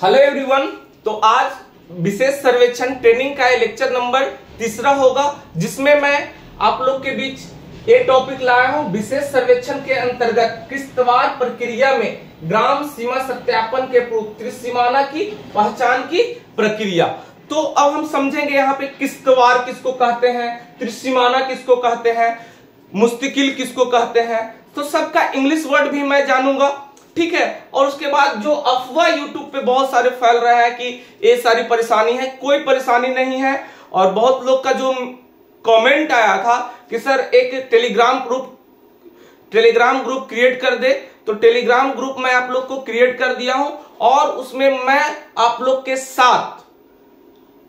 Hello everyone. तो आज विशेष सर्वेक्षण ट्रेनिंग का लेक्चर नंबर 3 होगा, जिसमें मैं आप लोग के बीच ये टॉपिक लाया हूं। विशेष सर्वेक्षण के अंतर्गत किश्तवाड़ प्रक्रिया में ग्राम सीमा सत्यापन के पूर्व त्रिसीमाना की पहचान की प्रक्रिया। तो अब हम समझेंगे यहाँ पे किश्तवाड़ किसको कहते हैं, त्रिसीमाना किसको कहते हैं, मुस्तकिल किसको कहते हैं। तो सबका इंग्लिश वर्ड भी मैं जानूंगा, ठीक है। और उसके बाद जो अफवाह यूट्यूब पे बहुत सारे फैल रहा है कि ये सारी परेशानी है, कोई परेशानी नहीं है। और बहुत लोग का जो कमेंट आया था कि सर एक टेलीग्राम ग्रुप क्रिएट कर दे, तो टेलीग्राम ग्रुप मैं आप लोग को क्रिएट कर दिया हूं और उसमें मैं आप लोग के साथ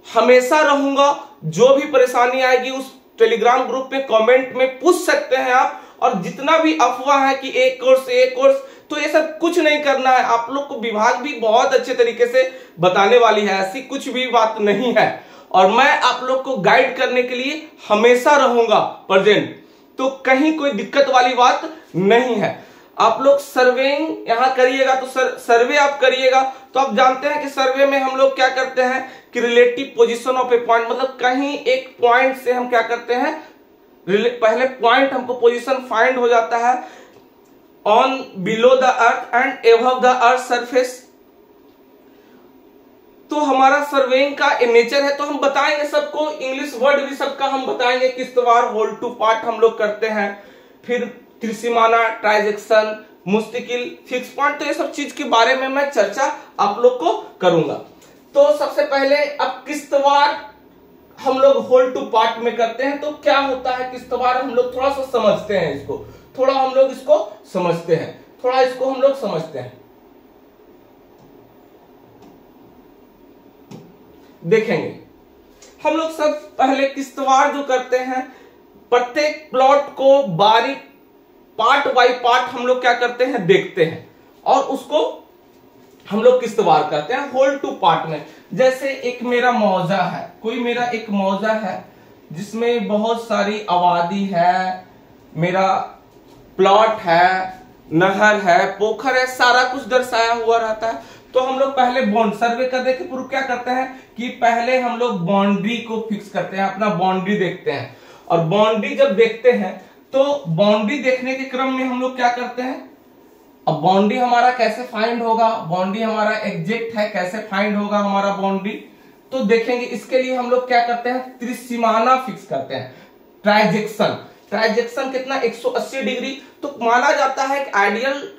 हमेशा रहूंगा। जो भी परेशानी आएगी उस टेलीग्राम ग्रुप में कमेंट में पूछ सकते हैं आप। और जितना भी अफवाह है कि एक कोर्स, तो ये सब कुछ नहीं करना है। आप लोग को विभाग भी बहुत अच्छे तरीके से बताने वाली है, ऐसी कुछ भी बात नहीं है। और मैं आप लोग को गाइड करने के लिए हमेशा रहूंगा प्रेजेंट, तो कहीं कोई दिक्कत वाली बात नहीं है। आप लोग सर्वेइंग यहां करिएगा, तो सर्वे आप करिएगा तो आप जानते हैं कि सर्वे में हम लोग क्या करते हैं कि relative position of A point, मतलब कहीं एक पॉइंट से हम क्या करते हैं, पहले पॉइंट हमको पोजीशन फाइंड हो जाता है on below the earth and above the earth surface. तो हमारा सर्वेइंग का नेचर है, तो हम बताएंगे सबको, इंग्लिश वर्ड भी सबका हम बताएंगे। किश्तवाड़ होल टू पार्ट हम लोग करते हैं, फिर त्रिसीमाना, ट्रांजैक्शन, मुस्तकिल, फिक्स पॉइंट, तो ये सब चीज के बारे में मैं चर्चा आप लोग को करूंगा। तो सबसे पहले अब किश्तवाड़ हम लोग होल टू पार्ट में करते हैं। तो क्या होता है किश्तवाड़, हम लोग थोड़ा सा समझते हैं इसको, थोड़ा हम लोग इसको समझते हैं। देखेंगे हम लोग सब पहले किश्तवाड़ जो करते हैं, प्रत्येक प्लॉट को बारीक पार्ट बाय पार्ट हम लोग क्या करते हैं, देखते हैं और उसको हम लोग किश्तवाड़ करते हैं होल टू पार्ट में। जैसे एक मेरा मौजा है, कोई मेरा एक मौजा है जिसमें बहुत सारी आबादी है, मेरा प्लॉट है, नहर है, पोखर है, सारा कुछ दर्शाया हुआ रहता है। तो हम लोग पहले बॉन्ड सर्वे करने के पूर्व क्या करते हैं कि पहले हम लोग बाउंड्री को फिक्स करते हैं, अपना बाउंड्री देखते हैं। और बाउंड्री जब देखते हैं तो बाउंड्री देखने के क्रम में हम लोग क्या करते हैं, अब बाउंड्री हमारा कैसे फाइंड होगा, बाउंड्री हमारा एग्जैक्ट है, कैसे फाइंड होगा हमारा बाउंड्री, तो देखेंगे। इसके लिए हम लोग क्या करते हैं, त्रिसीमाना फिक्स करते हैं। ट्रांजैक्शन कितना, 180 डिग्री। तो माना जाता है कि आइडियल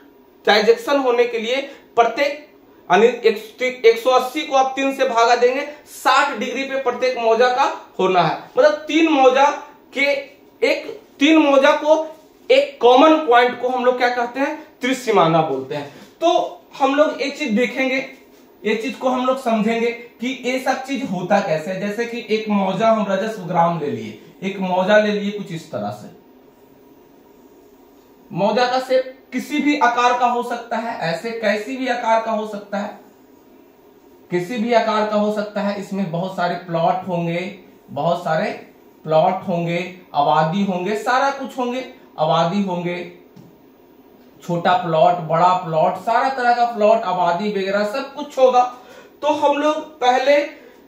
ट्रांजैक्शन होने के लिए प्रत्येक 180 को आप 3 से भागा देंगे, 60 डिग्री पे प्रत्येक मौजा का होना है। मतलब 3 मौजा को एक कॉमन पॉइंट को हम लोग क्या कहते हैं, त्रिसीमाना बोलते हैं। तो हम लोग एक चीज देखेंगे, ये चीज को हम लोग समझेंगे कि ये सब चीज होता कैसे है। जैसे कि एक मौजा हम रजस्व ग्राम ले लिए, एक मौजा ले लिए कुछ इस तरह से। मौजा का शेप किसी भी आकार का हो सकता है, ऐसे कैसी भी आकार का हो सकता है, किसी भी आकार का हो सकता है। इसमें बहुत सारे प्लॉट होंगे, आबादी होंगे, सारा कुछ होंगे, आबादी होंगे, छोटा प्लॉट, बड़ा प्लॉट, सारा तरह का प्लॉट, आबादी वगैरह सब कुछ होगा। तो हम लोग पहले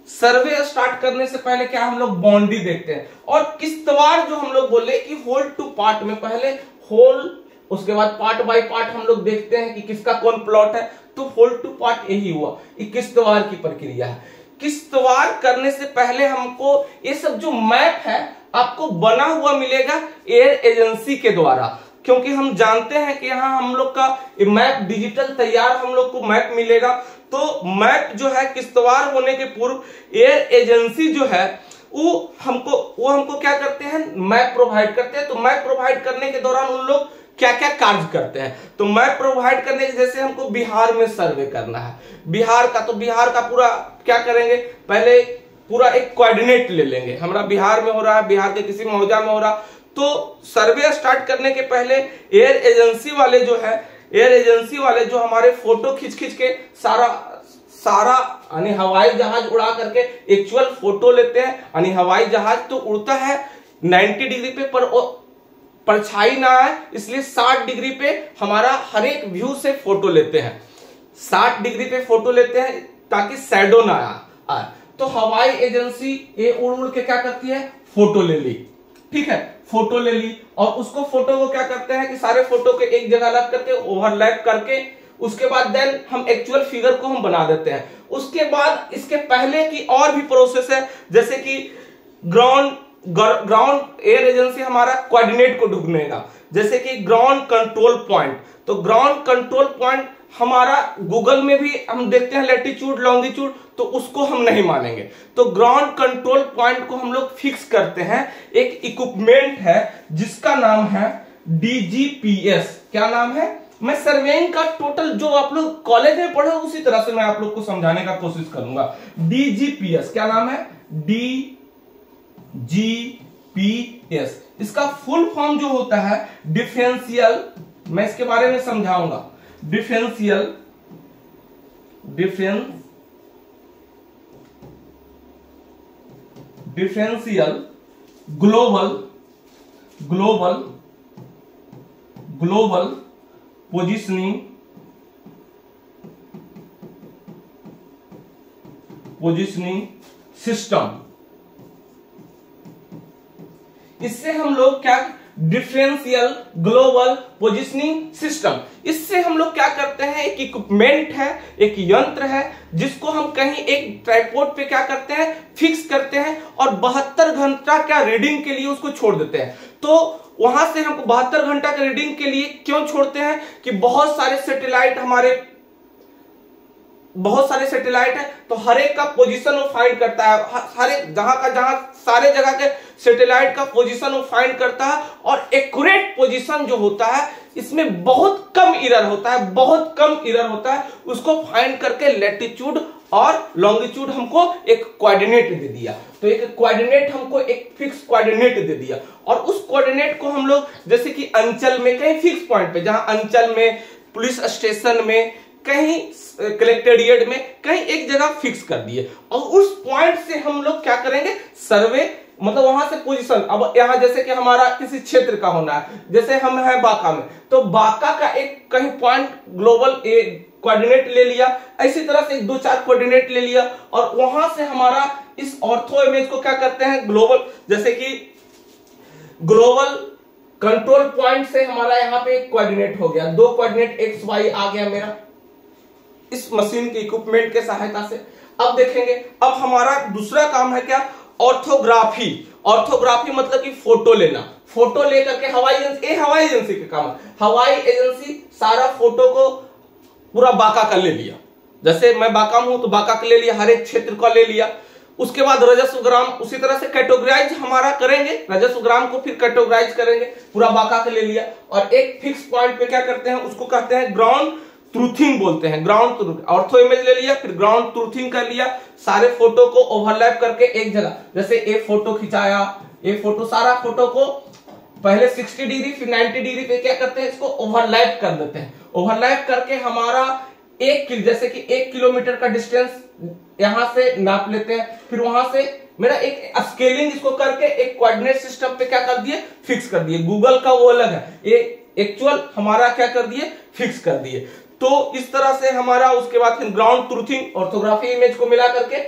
सर्वे स्टार्ट करने से पहले क्या हम लोग बाउंड्री देखते हैं। और किश्तवाड़ जो हम लोग बोले कि होल टू पार्ट में पहले होल, उसके बाद पार्ट बाय पार्ट हम लोग देखते हैं कि किसका कौन प्लॉट है। तो होल टू पार्ट यही हुआ, ये किश्तवाड़ की प्रक्रिया है। किश्तवाड़ करने से पहले हमको ये सब जो मैप है आपको बना हुआ मिलेगा एयर एजेंसी के द्वारा, क्योंकि हम जानते हैं कि यहाँ हम लोग का मैप डिजिटल तैयार हम लोग को मैप मिलेगा। तो मैप जो है किश्तवाड़ होने के पूर्व एयर एजेंसी जो है वो हमको क्या करते हैं, मैप प्रोवाइड करते हैं। तो मैप प्रोवाइड करने के दौरान उन लोग क्या क्या कार्य करते हैं, तो मैप प्रोवाइड करने के, जैसे हमको बिहार में सर्वे करना है, बिहार का पूरा क्या करेंगे, पहले पूरा एक कोऑर्डिनेट ले लेंगे, हमारा बिहार में हो रहा है, बिहार के किसी मौजा में हो रहा। तो सर्वे स्टार्ट करने के पहले एयर एजेंसी वाले जो हमारे फोटो खींच के सारा यानी हवाई जहाज उड़ा करके एक्चुअल फोटो लेते हैं। यानी हवाई जहाज तो उड़ता है 90 डिग्री पे, पर परछाई ना आए, इसलिए 60 डिग्री पे हमारा हर एक व्यू से फोटो लेते हैं। 60 डिग्री पे फोटो लेते हैं, ताकि शैडो ना आए। तो हवाई एजेंसी ये उड़ उड़ के क्या करती है, फोटो ले ली, ठीक है, फोटो ले ली और उसको फोटो को क्या करते हैं कि सारे फोटो के एक जगह लग करके ओवरलैप करके उसके बाद देन हम एक्चुअल फिगर को हम बना देते हैं। उसके बाद इसके पहले की और भी प्रोसेस है, जैसे कि ग्राउंड एयर एजेंसी हमारा कोऑर्डिनेट को ढूंढेगा, जैसे कि ग्राउंड कंट्रोल पॉइंट। तो ग्राउंड कंट्रोल पॉइंट हमारा गूगल में भी हम देखते हैं लैटिट्यूड लॉन्गिट्यूड, तो उसको हम नहीं मानेंगे। तो ग्राउंड कंट्रोल पॉइंट को हम लोग फिक्स करते हैं, एक इक्विपमेंट है जिसका नाम है डीजीपीएस। क्या नाम है, मैं सर्वेइंग का टोटल जो आप लोग कॉलेज में पढ़े उसी तरह से मैं आप लोग को समझाने का कोशिश करूंगा। डीजीपीएस क्या नाम है, डीजीपीएस। इसका फुल फॉर्म जो होता है डिफरेंशियल, मैं इसके बारे में समझाऊंगा। Differential global positioning system. इससे हम लोग क्या, डिफरेंशियल ग्लोबल पोजीशनिंग सिस्टम, इससे हम लोग क्या करते हैं, एक इक्विपमेंट है, एक यंत्र है जिसको हम कहीं एक ट्राइपॉड पे क्या करते हैं, फिक्स करते हैं और 72 घंटा क्या रीडिंग के लिए उसको छोड़ देते हैं। तो वहां से हमको 72 घंटा के रीडिंग के लिए क्यों छोड़ते हैं कि बहुत सारे सैटेलाइट है, तो हर एक का पोजीशन वो फाइंड करता है, हर एक जहां सारे जगह के सैटेलाइट का पोजीशन वो फाइंड करता है और एक्यूरेट पोजीशन जो होता है इसमें बहुत कम एरर होता है, उसको फाइंड करके लैटिट्यूड और लॉन्गिट्यूड हमको एक कोऑर्डिनेट दे दिया। तो एक कोऑर्डिनेट हमको एक फिक्स कोऑर्डिनेट दे दिया और उस कोऑर्डिनेट को हम लोग जैसे कि अंचल में कहीं फिक्स पॉइंट पे, जहां अंचल में, पुलिस स्टेशन में, कहीं कलेक्टेरिएट में, कहीं एक जगह फिक्स कर दिए और उस पॉइंट से हम लोग क्या करेंगे, सर्वे, मतलब वहां से पोजीशन। अब यहाँ जैसे कि हमारा किसी क्षेत्र का होना है, जैसे हम हैं बांका में, तो बांका का एक कहीं पॉइंट ग्लोबल कोऑर्डिनेट ले लिया, इसी तरह से 2-4 कोऑर्डिनेट ले लिया और वहां से हमारा इस ऑर्थो इमेज को क्या करते हैं, ग्लोबल, जैसे कि ग्लोबल कंट्रोल पॉइंट से हमारा यहाँ पे एक कोऑर्डिनेट हो गया, 2 कोऑर्डिनेट एक्स वाई आ गया मेरा इस मशीन के इक्विपमेंट के सहायता से। अब देखेंगे, अब हमारा दूसरा काम है क्या, ऑर्थोग्राफी मतलब कि फोटो लेना। फोटो लेकर के हवाई एजेंसी का काम है। हवाई एजेंसी सारा फोटो को पूरा बांका का ले लिया, जैसे मैं बांका हूं तो बांका का ले लिया, हर एक क्षेत्र का ले लिया। उसके बाद राजस्व ग्राम उसी तरह से कैटेगराइज हमारा करेंगे, राजस्व ग्राम को फिर कैटेगराइज करेंगे, पूरा बांका का ले लिया और एक फिक्स पॉइंट पे क्या करते हैं, उसको कहते हैं ग्राउंड ट्रूथिंग बोलते हैं। ग्राउंड ट्रूथ, ऑर्थो इमेज ले लिया, फिर ग्राउंड ट्रूथिंग कर लिया, सारे फोटो को ओवरलैप करके एक जगह, जैसे एक फोटो खिंचाया, एक फोटो, सारा फोटो को पहले 60 डिग्री फिर 90 डिग्री पे क्या करते हैं, इसको ओवरलैप कर देते हैं। ओवरलैप करके हमारा जैसे कि 1 किलोमीटर का डिस्टेंस यहां से नाप लेते हैं, फिर वहां से मेरा एक स्केलिंग इसको करके एक कोऑर्डिनेट सिस्टम पे क्या कर दिए, फिक्स कर दिए। गूगल का वो अलग है, ये एक्चुअल हमारा क्या कर दिए, फिक्स कर दिए। तो इस तरह से हमारा उसके बाद फिर ग्राउंड ट्रूथिंग, ऑर्थोग्राफी इमेज को मिला करके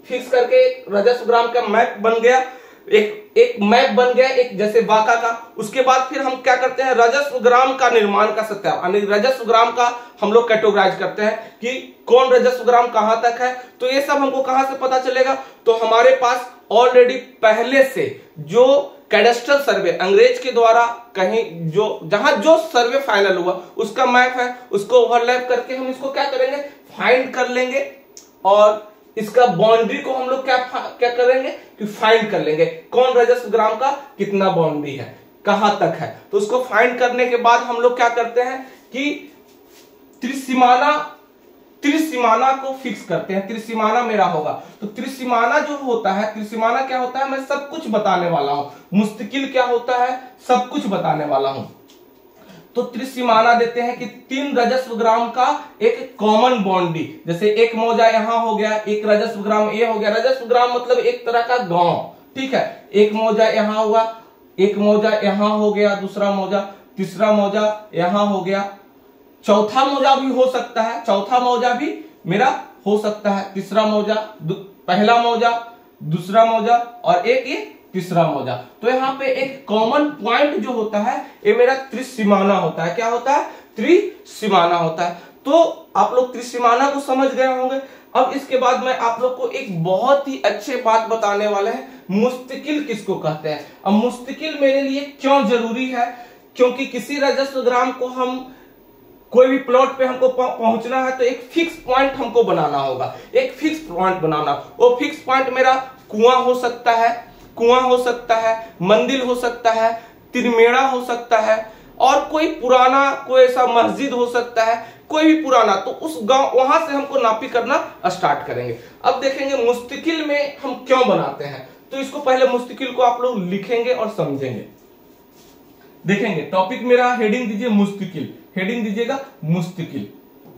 फिक्स करके एक राजस्व ग्राम का मैप बन गया, एक मैप बन गया, एक जैसे बांका का। उसके बाद फिर हम क्या करते हैं, राजस्व ग्राम का निर्माण का सत्यापन, राजस्व ग्राम का हम लोग कैटेगराइज करते हैं कि कौन राजस्व ग्राम कहां तक है। तो ये सब हमको कहां से पता चलेगा, तो हमारे पास ऑलरेडी पहले से जो कैडेस्ट्रल सर्वे अंग्रेज के द्वारा कहीं जहां जो सर्वे फाइनल हुआ उसका मैप है, उसको ओवरलैप करके हम इसको क्या करेंगे, फाइंड कर लेंगे और इसका बाउंड्री को हम लोग क्या करेंगे कि फाइंड कर लेंगे, कौन राजस्व ग्राम का कितना बाउंड्री है, कहां तक है। तो उसको फाइंड करने के बाद हम लोग क्या करते हैं कि त्रिसीमाना को फिक्स करते हैं। त्रिसीमाना मेरा होगा, तो त्रिसीमाना जो होता है, त्रिसीमाना क्या होता है मैं सब कुछ बताने वाला हूं, मुस्तकिल क्या होता है सब कुछ बताने वाला हूं। तो त्रिसीमाना देते हैं कि 3 राजस्व ग्राम का एक कॉमन बाउंड्री, जैसे एक मौजा यहां हो गया, एक राजस्व ग्राम ये हो गया। राजस्व ग्राम मतलब एक तरह का गांव, ठीक है। एक मौजा यहां हुआ, एक मौजा यहां हो गया, दूसरा मौजा, तीसरा मौजा यहां हो गया, चौथा मौजा भी हो सकता है, चौथा मौजा भी मेरा हो सकता है तीसरा मौजा, पहला मौजा, दूसरा मौजा और एक ये तीसरा मौजा। तो यहाँ पे एक कॉमन पॉइंट जो होता है ये मेरा त्रिसीमाना होता है। क्या होता है? त्रिसीमाना होता है। तो आप लोग त्रिसीमाना को समझ गए होंगे। अब इसके बाद मैं आप लोग को एक बहुत ही अच्छे बात बताने वाला है, मुस्तकिल किसको कहते हैं। अब मुस्तकिल मेरे लिए क्यों जरूरी है? क्योंकि किसी राजस्व ग्राम को हम कोई भी प्लॉट पे हमको पहुंचना है तो एक फिक्स पॉइंट हमको बनाना होगा, एक फिक्स पॉइंट बनाना। वो फिक्स पॉइंट मेरा कुआं हो सकता है, कुआं हो सकता है, मंदिर हो सकता है, तिरमेड़ा हो सकता है और कोई पुराना कोई ऐसा मस्जिद हो सकता है, कोई भी पुराना। तो उस गांव वहां से हमको नापी करना स्टार्ट करेंगे। अब देखेंगे मुस्तकिल में हम क्यों बनाते हैं। तो इसको पहले मुस्तकिल को आप लोग लिखेंगे और समझेंगे। देखेंगे टॉपिक मेरा हेडिंग दीजिए मुस्तकिल, हेडिंग दीजिएगा मुस्तकिल।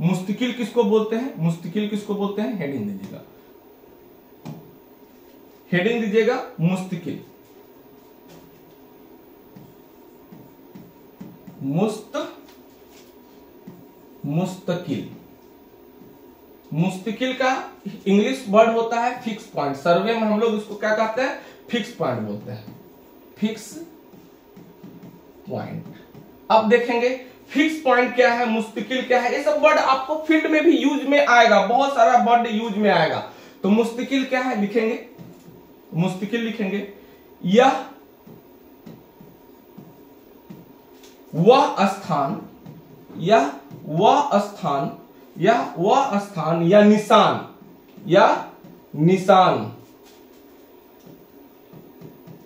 मुस्तकिल किसको बोलते हैं? मुस्तकिल किसको बोलते हैं? हेडिंग दीजिएगा, हेडिंग दीजिएगा मुस्तकिल। मुस्तकिल, मुस्तकिल का इंग्लिश वर्ड होता है फिक्स पॉइंट। सर्वे में हम लोग इसको क्या कहते हैं? फिक्स पॉइंट बोलते हैं, फिक्स पॉइंट। अब देखेंगे फिक्स पॉइंट क्या है, मुस्तकिल क्या है। ये सब वर्ड आपको फील्ड में भी यूज में आएगा, बहुत सारा वर्ड यूज में आएगा। तो मुस्तकिल क्या है लिखेंगे, मुस्तकिल लिखेंगे यह वह स्थान, यह वह स्थान, यह वह स्थान या निशान, या निशान,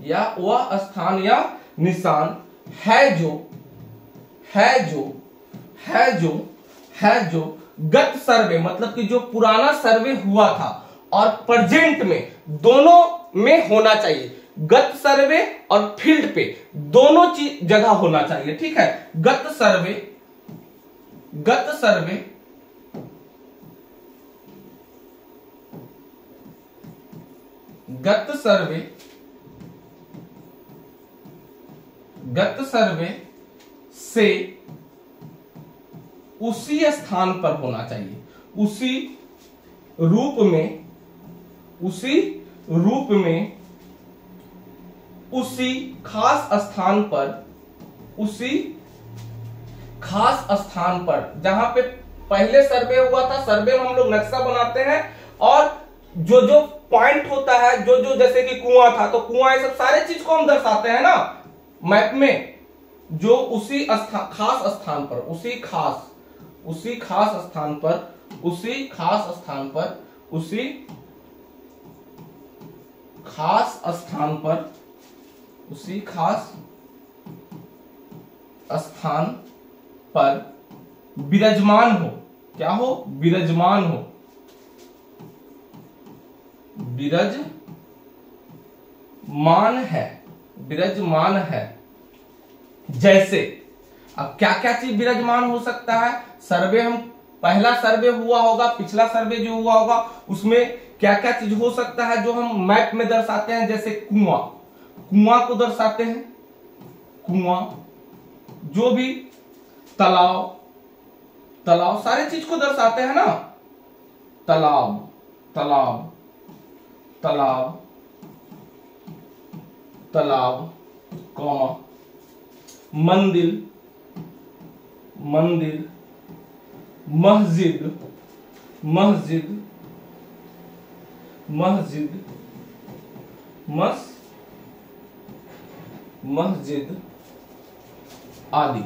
या वह स्थान या निशान है जो गत सर्वे, मतलब कि जो पुराना सर्वे हुआ था और प्रेजेंट में दोनों में होना चाहिए। गत सर्वे और फील्ड पे दोनों चीज जगह होना चाहिए। ठीक है, गत सर्वे, गत सर्वे गत सर्वे, गत सर्वे से उसी स्थान पर होना चाहिए, उसी रूप में, उसी रूप में, उसी खास स्थान पर, उसी खास स्थान पर जहां पे पहले सर्वे हुआ था। सर्वे में हम लोग नक्शा बनाते हैं और जो जो पॉइंट होता है, जो जो जैसे कि कुआं था तो कुआं, ये सब सारे चीज को हम दर्शाते हैं ना मैप में। जो उसी खास स्थान पर, उसी खास स्थान पर, उसी खास स्थान पर, उसी खास स्थान पर, उसी खास स्थान पर विराजमान हो। क्या हो? विराजमान हो, विराजमान है, विराजमान है। जैसे अब क्या क्या चीज विराजमान हो सकता है? सर्वे, हम पहला सर्वे हुआ होगा, पिछला सर्वे जो हुआ होगा उसमें क्या क्या चीज हो सकता है जो हम मैप में दर्शाते हैं। जैसे कुआं, कुआं को दर्शाते हैं, कुआं, जो भी तालाब, तालाब सारे चीज को दर्शाते हैं ना। तालाब, तालाब, तालाब, तालाब, कौमा, मंदिर, मंदिर, मस्जिद, मस्जिद, मस्जिद, मस्जिद आदि।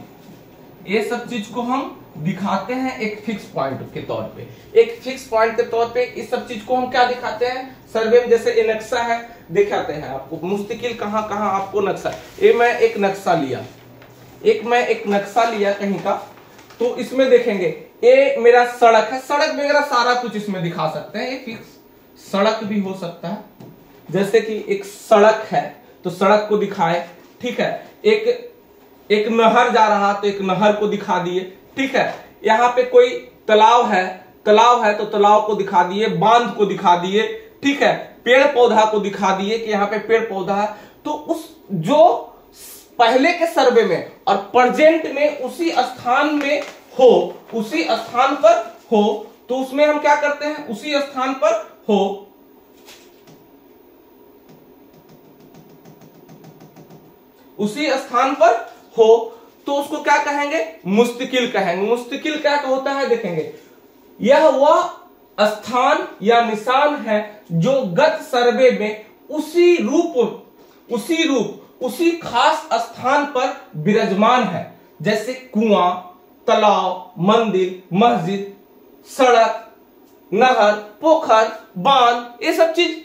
ये सब चीज को हम दिखाते हैं एक फिक्स पॉइंट के तौर पे। एक फिक्स पॉइंट के तौर पे इस सब चीज को हम क्या दिखाते हैं सर्वे में। जैसे ये नक्शा है, दिखाते हैं आपको मुस्तकिल कहाँ कहाँ आपको नक्शा। ये मैं एक नक्शा लिया, एक नक्शा लिया कहीं का, तो इसमें देखेंगे ये मेरा सड़क है, सड़क वगैरह सारा कुछ इसमें दिखा सकते हैं। ये फिक्स सड़क भी हो सकता है, जैसे कि एक सड़क है तो सड़क को दिखाए। ठीक है, एक नहर जा रहा तो एक नहर को दिखा दिए। ठीक है, यहाँ पे कोई तालाब है, तालाब है तो तालाब को दिखा दिए, बांध को दिखा दिए। ठीक है, पेड़ पौधा को दिखा दिए कि यहाँ पे पेड़ पौधा है। तो उस जो पहले के सर्वे में और प्रेजेंट में उसी स्थान में हो, उसी स्थान पर हो, तो उसमें हम क्या करते हैं, उसी स्थान पर हो, उसी स्थान पर हो तो उसको क्या कहेंगे, मुस्तकिल कहेंगे। मुस्तकिल क्या होता है देखेंगे, यह वह स्थान या निशान है जो गत सर्वे में उसी खास स्थान पर विराजमान है, जैसे कुआं, तालाब, मंदिर, मस्जिद, सड़क, नहर, पोखर, बांध, ये सब चीज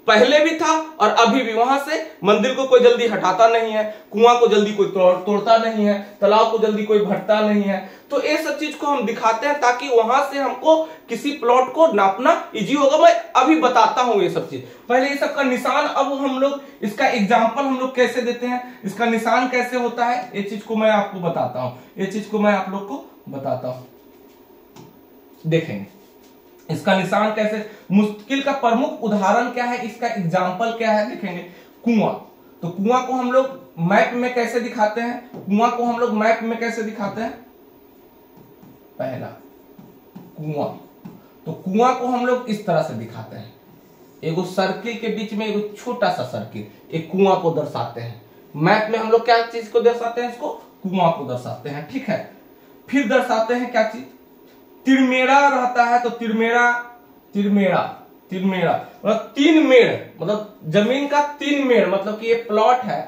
पहले भी था और अभी भी। वहां से मंदिर को कोई जल्दी हटाता नहीं है, कुआं को जल्दी कोई तोड़ता नहीं है, तालाब को जल्दी कोई भरता नहीं है। तो ये सब चीज को हम दिखाते हैं ताकि वहां से हमको किसी प्लॉट को नापना इजी होगा। मैं अभी बताता हूं ये सब चीज। पहले ये सब का निशान, अब हम लोग इसका एग्जाम्पल हम लोग कैसे देते हैं, इसका निशान कैसे होता है, ये चीज को मैं आपको बताता हूं, ये चीज को मैं आप लोग को बताता हूं। देखेंगे इसका निशान कैसे, मुस्तकिल का प्रमुख उदाहरण क्या है, इसका एग्जाम्पल क्या है, देखेंगे कुआं। तो कुआं को हम लोग मैप में कैसे दिखाते हैं, कुआं को हम लोग मैप में कैसे दिखाते हैं, पहला कुआं, तो कुआं को हम लोग इस तरह से दिखाते हैं, एगो सर्किल के बीच में एगो छोटा सा सर्किल, एक कुआं को दर्शाते हैं। मैप में हम लोग क्या चीज को दर्शाते हैं, इसको कुआं को दर्शाते हैं, ठीक है। फिर दर्शाते हैं क्या चीज, तिरमेरा रहता है, तो तिरमेरा मतलब 3 मेड़, मतलब जमीन का 3 मेड़, मतलब कि ये प्लॉट है,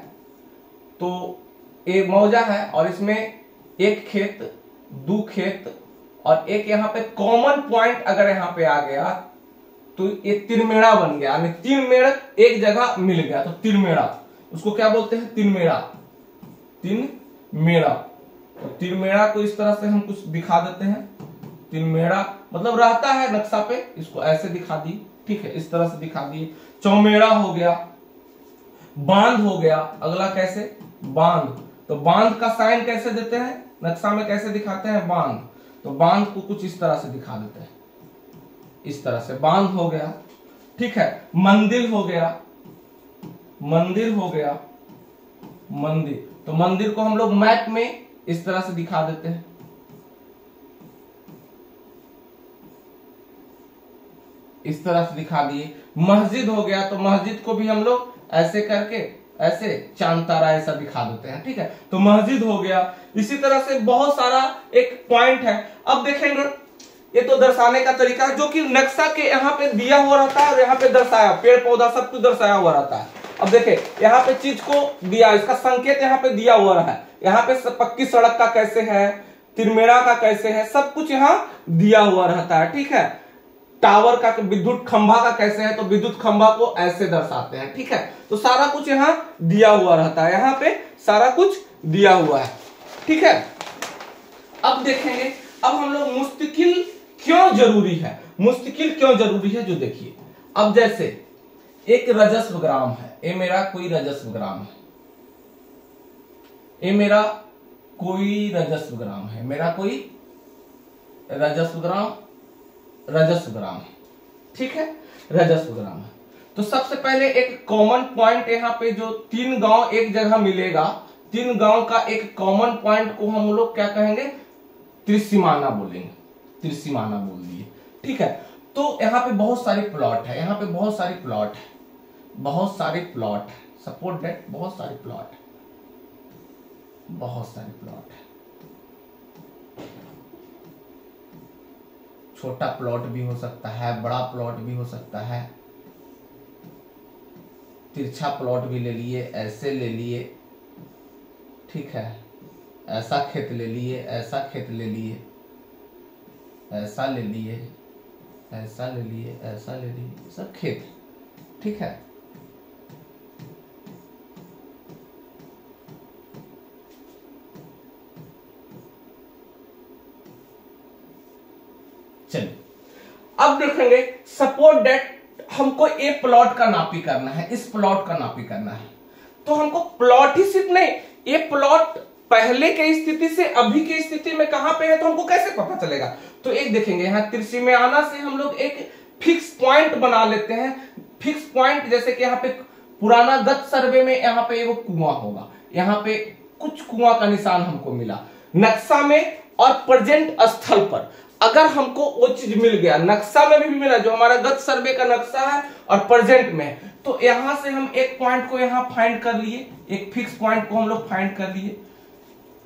तो एक मौजा है और इसमें एक खेत, 2 खेत और एक यहाँ पे कॉमन पॉइंट अगर यहाँ पे आ गया तो ये तिरमेड़ा बन गया, यानी 3 मेड़ एक जगह मिल गया, तो तिरमेड़ा, उसको क्या बोलते हैं, तिरमेड़ा। तो तिरमेड़ा को इस तरह से हम कुछ दिखा देते हैं, तिरमेड़ा मतलब रहता है नक्शा पे, इसको ऐसे दिखा दी, ठीक है, इस तरह से दिखा दिए। चौमेड़ा हो गया, बांध हो गया, अगला कैसे, बांध, तो बांध का साइन कैसे देते हैं, नक्शा में कैसे दिखाते हैं, बांध, तो बांध को कुछ इस तरह से दिखा देते हैं, इस तरह से बांध हो गया, ठीक है। मंदिर हो गया, मंदिर, तो मंदिर को हम लोग मैप में इस तरह से दिखा देते हैं, इस तरह से दिखा दिए। मस्जिद हो गया, तो मस्जिद को भी हम लोग ऐसे करके ऐसे चांद तारा ऐसा दिखा देते हैं, ठीक है, तो मस्जिद हो गया। इसी तरह से बहुत सारा एक पॉइंट है। अब देखेंगे ये तो दर्शाने का तरीका है जो कि नक्शा के यहाँ पे दिया हुआ रहता है और यहाँ पे दर्शाया, पेड़ पौधा सब कुछ दर्शाया हुआ रहता है। अब देखे यहाँ पे चीज को दिया, इसका संकेत यहाँ पे दिया हुआ रहा है, यहाँ पे पक्की सड़क का कैसे है, तिरमेड़ा का कैसे है, सब कुछ यहाँ दिया हुआ रहता है, ठीक है। टावर का, विद्युत खंभा का कैसे है, तो विद्युत खंभा को ऐसे दर्शाते हैं, ठीक है। तो सारा कुछ यहाँ दिया हुआ रहता है, यहाँ पे सारा कुछ दिया हुआ है, ठीक है। अब देखेंगे, अब हम लोग मुस्तकिल क्यों जरूरी है, मुस्तकिल क्यों जरूरी है जो देखिए। अब जैसे एक रजस्व ग्राम है, ये मेरा कोई रजस्व ग्राम है, ये मेरा कोई रजस्व ग्राम है, मेरा कोई रजस्व ग्राम है, ठीक है, रजस्व ग्राम है। तो सबसे पहले एक कॉमन पॉइंट यहाँ पे जो 3 गांव एक जगह मिलेगा, 3 गांव का एक कॉमन पॉइंट को हम लोग क्या कहेंगे, त्रिसीमाना बोलेंगे, त्रिसीमाना बोल दिए, ठीक है। तो यहाँ पे बहुत सारे प्लॉट है, यहाँ पे बहुत सारे प्लॉट है, बहुत सारे प्लॉट है, सपोर्ट दैट, बहुत सारे प्लॉट है, बहुत सारे प्लॉट है। छोटा प्लॉट भी हो सकता है, बड़ा प्लॉट भी हो सकता है, तिरछा प्लॉट भी ले लिए, ऐसे ले लिए, ठीक है, ऐसा खेत ले लिए, ऐसा खेत ले लिए, ऐसा ले लिए, ऐसा ले लिए, ऐसा ले लिए, सब खेत, ठीक है। चलिए अब देखेंगे, सपोर्ट दैट हमको एक प्लॉट का नापी करना है, इस प्लॉट का नापी करना है, तो हमको प्लॉट ही सिर्फ नहीं, ये प्लॉट पहले के स्थिति से अभी की स्थिति में कहां पे है तो हमको कैसे पता चलेगा। तो एक देखेंगे यहाँ त्रिसीमाना से हम लोग एक फिक्स पॉइंट बना लेते हैं, फिक्स पॉइंट, जैसे कि यहाँ पे पुराना गत सर्वे में यहाँ पे एगो कुआं होगा, यहाँ पे कुछ कुआं का निशान हमको मिला नक्शा में और प्रेजेंट स्थल पर। अगर हमको वो चीज मिल गया, नक्शा में भी मिला जो हमारा गत सर्वे का नक्शा है और प्रेजेंट में है, तो यहां से हम एक पॉइंट को यहां फाइंड कर लिए, एक फिक्स पॉइंट को हम लोग फाइंड कर लिए।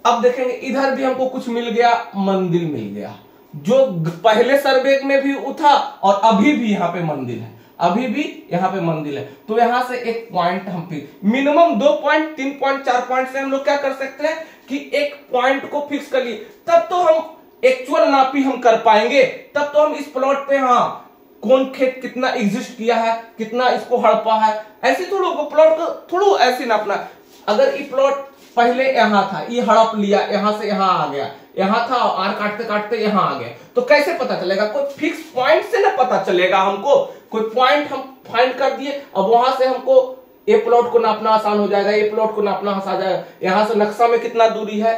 अब देखेंगे इधर भी हमको कुछ मिल गया, मंदिर मिल गया, जो पहले सर्वे में भी था और अभी भी यहाँ पे मंदिर है, अभी भी यहाँ पे मंदिर है। तो यहां से एक पॉइंट हम fix, minimum 2 point 3 point 4 point से हम लोग क्या कर सकते हैं कि एक पॉइंट को फिक्स कर लिए, तब तो हम एक्चुअल नापी हम कर पाएंगे, तब तो हम इस प्लॉट पे हाँ कौन खेत कितना एग्जिस्ट किया है, कितना इसको हड़पा है, ऐसे थोड़ा प्लॉट को थोड़ा ऐसे नापना। अगर ये प्लॉट पहले यहां था, ये हड़प लिया, यहां से यहां आ गया, यहां था आर काटते काटते यहां आ गया, तो कैसे पता चलेगा? कोई फिक्स पॉइंट से ना पता चलेगा हमको। कोई पॉइंट हम फाइंड कर दिए, अब वहां से हमको ये प्लॉट को नापना आसान हो जाएगा, ये प्लॉट को नापना आसान हो जाएगा, यहां से नक्शा में कितना दूरी है,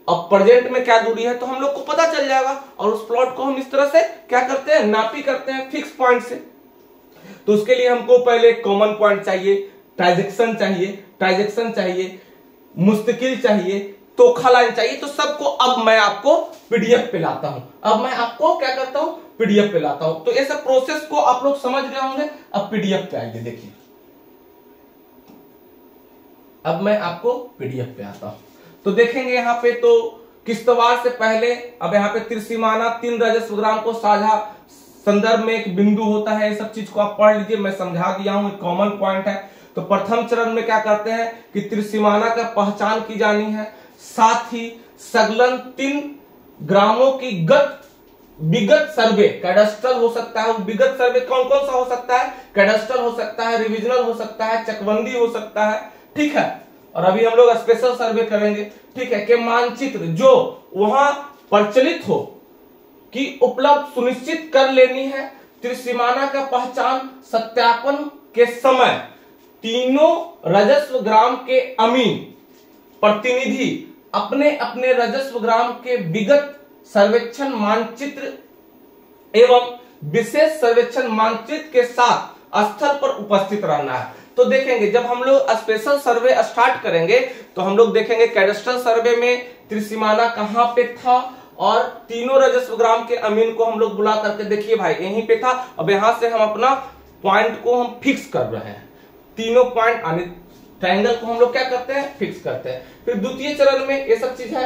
अब प्रेजेंट में क्या दूरी है, तो हम लोग को पता चल जाएगा। और उस प्लॉट को हम इस तरह से क्या करते हैं, नापी करते हैं फिक्स पॉइंट से। तो उसके लिए हमको पहले कॉमन पॉइंट चाहिए, ट्रांजैक्शन चाहिए, मुस्तकिल चाहिए, तोखा लाइन चाहिए। तो सबको अब मैं आपको पीडीएफ पे लाता हूं, अब मैं आपको क्या करता हूं, पीडीएफ पे लाता हूं। तो ऐसा प्रोसेस को आप लोग समझ रहे होंगे। अब पीडीएफ पे आइए, देखिए अब मैं आपको पीडीएफ पे आता हूं। तो देखेंगे यहाँ पे तो किश्तवाड़ से पहले, अब यहाँ पे त्रिसीमाना 3 राजस्व ग्राम को साझा संदर्भ में एक बिंदु होता है, ये सब चीज को आप पढ़ लीजिए, मैं समझा दिया हूं, एक कॉमन पॉइंट है। तो प्रथम चरण में क्या करते हैं कि त्रिसीमाना का पहचान की जानी है, साथ ही सगलन 3 ग्रामों की विगत सर्वे, कैडस्ट्रल हो सकता है, विगत सर्वे कौन कौन सा हो सकता है, कैडस्ट्रल हो सकता है, रिविजनल हो सकता है, चकबंदी हो सकता है, ठीक है। और अभी हम लोग स्पेशल सर्वे करेंगे, ठीक है, के मानचित्र जो वहां प्रचलित हो कि उपलब्ध सुनिश्चित कर लेनी है। त्रिसीमाना का पहचान सत्यापन के समय तीनों राजस्व ग्राम के अमीन प्रतिनिधि अपने अपने राजस्व ग्राम के विगत सर्वेक्षण मानचित्र एवं विशेष सर्वेक्षण मानचित्र के साथ स्थल पर उपस्थित रहना है। तो देखेंगे जब हम लोग स्पेशल सर्वे स्टार्ट करेंगे तो हम लोग देखेंगे कैडस्ट्रल सर्वे में त्रिसीमाना कहां पे था और तीनों राजस्व ग्राम के अमीन को हम लोग बुला करके देखिए भाई यहीं पे था। अब यहां से हम अपना पॉइंट को हम फिक्स कर रहे हैं, तीनों पॉइंट यानी ट्रायंगल को हम लोग क्या करते हैं, फिक्स करते हैं। फिर द्वितीय चरण में ये सब चीज है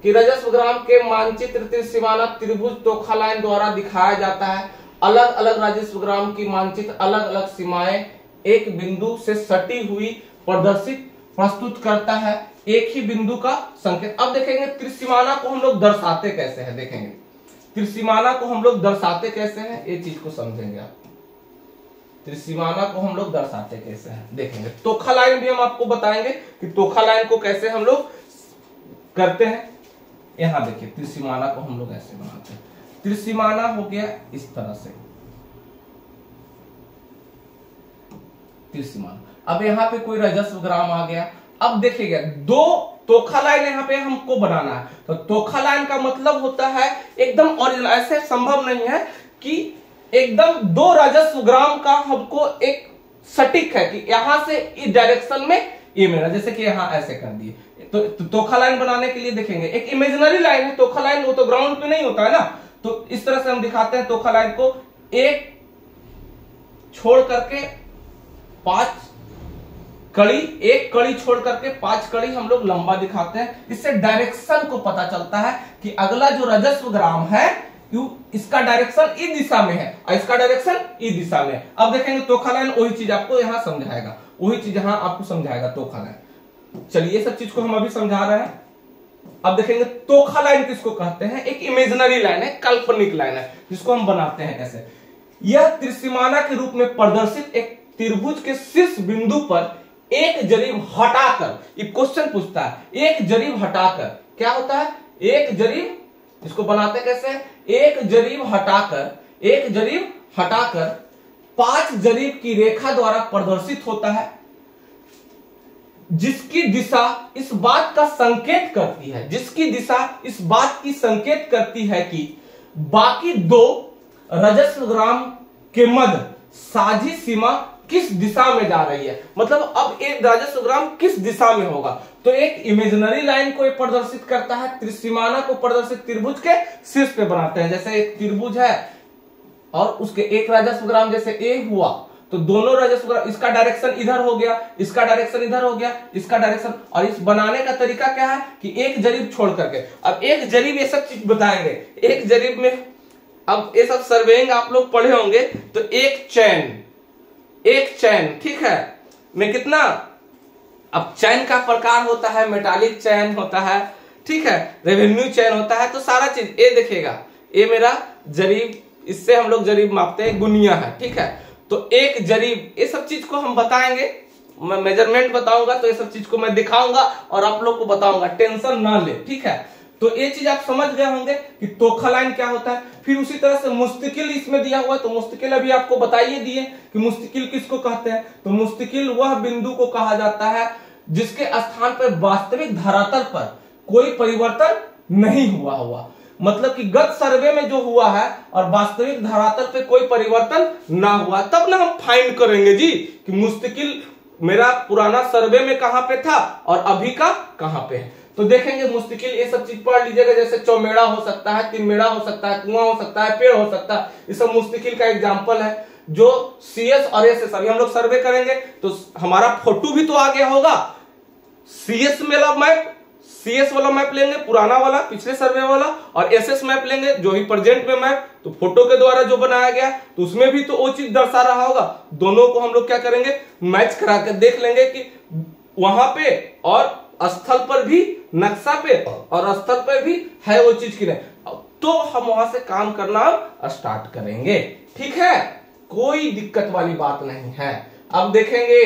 कि राजस्व ग्राम के मानचित्र त्रिसीमाना त्रिभुज तोखा लाइन द्वारा दिखाया जाता है। अलग अलग राजस्व ग्राम की मानचित्र अलग अलग सीमाएं एक बिंदु से सटी हुई प्रस्तुत करता है, एक ही बिंदु का संकेत। अब देखेंगे त्रिसीमाना को हम लोग दर्शाते कैसे हैं, देखेंगे त्रिसीमाना को हम लोग दर्शाते कैसे हैं, ये चीज को समझेंगे आप। त्रिसीमाना को हम लोग दर्शाते कैसे हैं देखेंगे। तोखा लाइन भी हम आपको बताएंगे कि तोखा लाइन को कैसे हम लोग करते हैं। यहां देखिए त्रिसीमाना को हम लोग ऐसे बनाते हैं। त्रिसीमाना हो गया इस तरह से त्रिसीमाना। अब यहाँ पे कोई राजस्व ग्राम आ गया। अब देखिएगा 2 तोखा लाइन यहाँ पे हमको बनाना है। तो तोखा लाइन का मतलब होता है एकदम ओरिजिनल, ऐसे संभव नहीं है कि एकदम 2 राजस्व ग्राम का हमको एक सटीक है कि यहां से इस डायरेक्शन में ये मेरा, जैसे कि यहां ऐसे कर दिए। तो तोखा लाइन बनाने के लिए देखेंगे एक इमेजिनरी लाइन है तोखा लाइन, वो तो ग्राउंड पे नहीं होता है ना। तो इस तरह से हम दिखाते हैं तोखा लाइन को, एक छोड़ करके 5 कड़ी, एक कड़ी छोड़ करके 5 कड़ी हम लोग लंबा दिखाते हैं। इससे डायरेक्शन को पता चलता है कि अगला जो राजस्व ग्राम है इसका डायरेक्शन इस दिशा में है और इसका डायरेक्शन इस दिशा में है। अब देखेंगे तोखा लाइन वही चीज आपको यहां समझाएगा, वही चीज यहां आपको समझाएगा तोखा लाइन। चलिए सब चीज को हम अभी समझा रहे हैं। अब देखेंगे तोखा लाइन किसको कहते हैं, एक इमेजिनरी लाइन है, काल्पनिक लाइन है जिसको हम बनाते हैं ऐसे। यह त्रिसीमाना के रूप में प्रदर्शित एक त्रिभुज के शीर्ष बिंदु पर एक जरीब हटाकर, ये क्वेश्चन पूछता है, एक जरीब हटाकर क्या होता है, एक जरीब, इसको बनाते कैसे, एक जरीब हटाकर 5 जरीब की रेखा द्वारा प्रदर्शित होता है, जिसकी दिशा इस बात का संकेत करती है, जिसकी दिशा इस बात की संकेत करती है कि बाकी 2 राजस्व ग्राम के मध्य साझी सीमा किस दिशा में जा रही है, मतलब अब एक राजस्वग्राम किस दिशा में होगा। तो एक इमेजिनरी लाइन को प्रदर्शित करता है, त्रिसीमाना को प्रदर्शित त्रिभुज के शीर्ष पे बनाते हैं। जैसे एक त्रिभुज है और उसके एक राजस्वग्राम जैसे ए हुआ, तो दोनों राजस्वग्राम, इसका डायरेक्शन इधर हो गया, इसका डायरेक्शन इधर हो गया, इसका डायरेक्शन, और इस बनाने का तरीका क्या है कि एक जरीब छोड़ करके। अब एक जरीब ये सब चीज बताएंगे, एक जरीब में अब ये सब सर्वेइंग आप लोग पढ़े होंगे, तो एक चैन ठीक है में कितना, अब चैन का प्रकार होता है, मेटालिक चैन होता है, ठीक है, रेवेन्यू चैन होता है, तो सारा चीज ये देखिएगा, ये मेरा जरीब, इससे हम लोग जरीब मापते हैं, गुनिया है, ठीक है। तो एक जरीब, ये सब चीज को हम बताएंगे, मैं मेजरमेंट बताऊंगा तो ये सब चीज को मैं दिखाऊंगा और आप लोग को बताऊंगा, टेंशन ना ले, ठीक है। तो ये चीज आप समझ गए होंगे कि तोखा लाइन क्या होता है। फिर उसी तरह से मुस्तकिल इसमें दिया हुआ है, तो मुस्तकिल अभी आपको बताइए दिए कि मुस्तकिल किसको कहते हैं। तो मुस्तकिल वह बिंदु को कहा जाता है जिसके स्थान पर वास्तविक धरातल पर कोई परिवर्तन नहीं हुआ, मतलब कि गत सर्वे में जो हुआ है और वास्तविक धरातल पे कोई परिवर्तन ना हुआ, तब ना हम फाइंड करेंगे जी कि मुस्तकिल मेरा पुराना सर्वे में कहां पे था और अभी का कहां पे है। तो देखेंगे मुस्तकिल, ये सब चीज पढ़ लीजिएगा, जैसे चौमेड़ा हो सकता है, तिनमेड़ा हो सकता है, कुआं हो सकता है, पेड़ हो सकता है, ये सब मुस्तकिल का एग्जाम्पल है। जो CS और SS अभी हम लोग सर्वे करेंगे तो हमारा फोटो भी तो आ गया होगा। CS वाला मैप लेंगे, पुराना वाला, पिछले सर्वे वाला, और SS मैप लेंगे जो ही प्रेजेंट में मैप, तो फोटो के द्वारा जो बनाया गया तो उसमें भी तो वो चीज दर्शा रहा होगा। दोनों को हम लोग क्या करेंगे, मैच करा कर देख लेंगे कि वहां पे और स्थल पर भी, नक्शा पे और स्थल पर भी है वो चीज की नहीं, तो हम वहां से काम करना स्टार्ट करेंगे, ठीक है, कोई दिक्कत वाली बात नहीं है। अब देखेंगे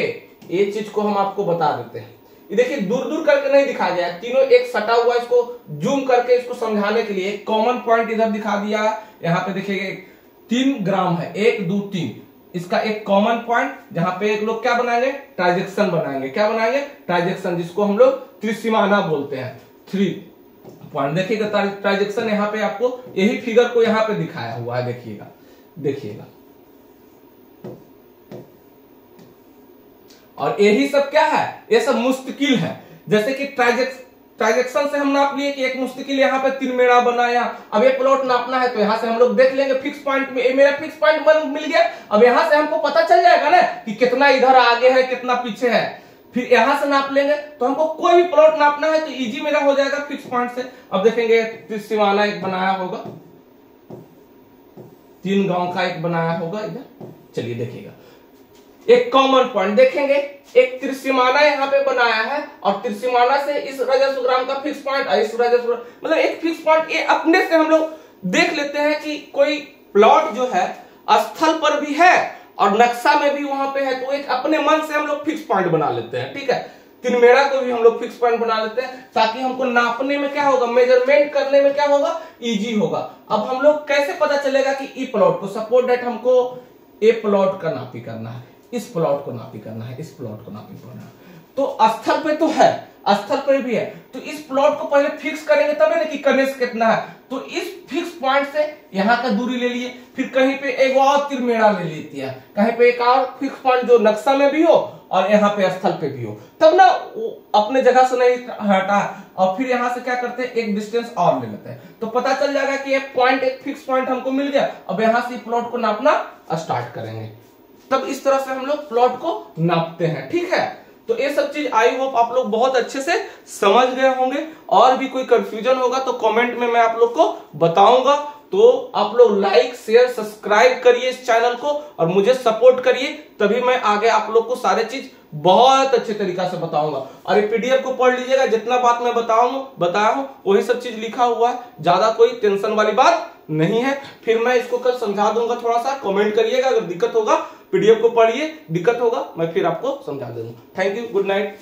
ये चीज को हम आपको बता देते हैं, ये देखिए दूर दूर करके नहीं दिखा गया, तीनों एक सटा हुआ, इसको जूम करके इसको समझाने के लिए कॉमन पॉइंट इधर दिखा दिया। यहाँ पे देखिए 3 ग्राम है, 1 2 3, इसका एक कॉमन पॉइंट जहां पे एक लोग क्या बनाएंगे, ट्रांजैक्शन बनाएंगे, क्या बनाएंगे, ट्रांजैक्शन, जिसको हम लोग त्रिसीमाना बोलते हैं। 3 पॉइंट देखिएगा, ट्रांजैक्शन यहाँ पे आपको यही फिगर को यहाँ पे दिखाया हुआ है, देखिएगा और यही सब क्या है, ये सब मुस्तकिल है। जैसे कि ट्रांजैक्शन से हम नाप लिए कि एक मुस्तकिल यहाँ पे तिनमेड़ा बनाया, अब ये प्लॉट नापना है तो यहाँ से हम लोग देख लेंगे फिक्स पॉइंट में, ये मेरा फिक्स पॉइंट मिल गया। अब यहाँ से हमको पता चल जाएगा ना कि कितना इधर आगे है, कितना पीछे है, फिर यहाँ से नाप लेंगे, तो हमको कोई भी प्लॉट नापना है तो इजी मेरा हो जाएगा फिक्स पॉइंट से। अब देखेंगे त्रिसीमाना एक बनाया होगा, 3 गांव का एक बनाया होगा इधर, चलिए देखिएगा एक कॉमन पॉइंट देखेंगे, एक त्रिसीमाना यहाँ पे बनाया है और त्रिसीमाना से इस राजस्वग्राम का फिक्स पॉइंट, इस राजस्व मतलब एक फिक्स पॉइंट, ये अपने से हम लोग देख लेते हैं कि कोई प्लॉट जो है स्थल पर भी है और नक्शा में भी वहां पे है, तो एक अपने मन से हम लोग फिक्स पॉइंट बना लेते हैं, ठीक है। तिनमेड़ा को भी हम लोग फिक्स पॉइंट बना लेते हैं ताकि हमको नापने में क्या होगा, मेजरमेंट करने में क्या होगा, इजी होगा। अब हम लोग कैसे पता चलेगा कि ई प्लॉट को, सपोज डेट हमको ए प्लॉट का नापी करना है, इस प्लॉट को नापी करना है, इस प्लॉट को नापी करना है, तो स्थल पे तो है, स्थल पर भी है, तो इस प्लॉट को पहले फिक्स करेंगे तब ना कि कनेक्ट कितना है। तो इस फिक्स पॉइंट से यहाँ का दूरी ले लिए, फिर कहीं पे एक और तिरमेड़ा ले लेती है, कहीं पे एक और फिक्स पॉइंट जो नक्शा में भी हो और यहाँ पे स्थल पे भी हो, तब ना अपने जगह से नहीं हटा, और फिर यहाँ से क्या करते हैं, एक डिस्टेंस और ले लेते हैं, तो पता चल जाएगा कि एक पॉइंट, एक फिक्स पॉइंट हमको मिल गया। अब यहाँ से प्लॉट को नापना स्टार्ट करेंगे, तब इस तरह से हम लोग प्लॉट को नापते हैं, ठीक है। तो ये सब चीज आई होप आप लोग बहुत अच्छे से समझ गए होंगे, और भी कोई कंफ्यूजन होगा तो कमेंट में मैं आप लोग को बताऊंगा। तो आप लोग लाइक शेयर सब्सक्राइब करिए इस चैनल को और मुझे सपोर्ट करिए, तभी मैं आगे आप लोग को सारे चीज बहुत अच्छे तरीका से बताऊंगा। और ये PDF को पढ़ लीजिएगा, जितना बात मैं बताया हूं वही सब चीज लिखा हुआ है, ज्यादा कोई टेंशन वाली बात नहीं है। फिर मैं इसको कल समझा दूंगा, थोड़ा सा कमेंट करिएगा, अगर दिक्कत होगा PDF को पढ़िए, दिक्कत होगा मैं फिर आपको समझा दूंगा। Thank you, good night.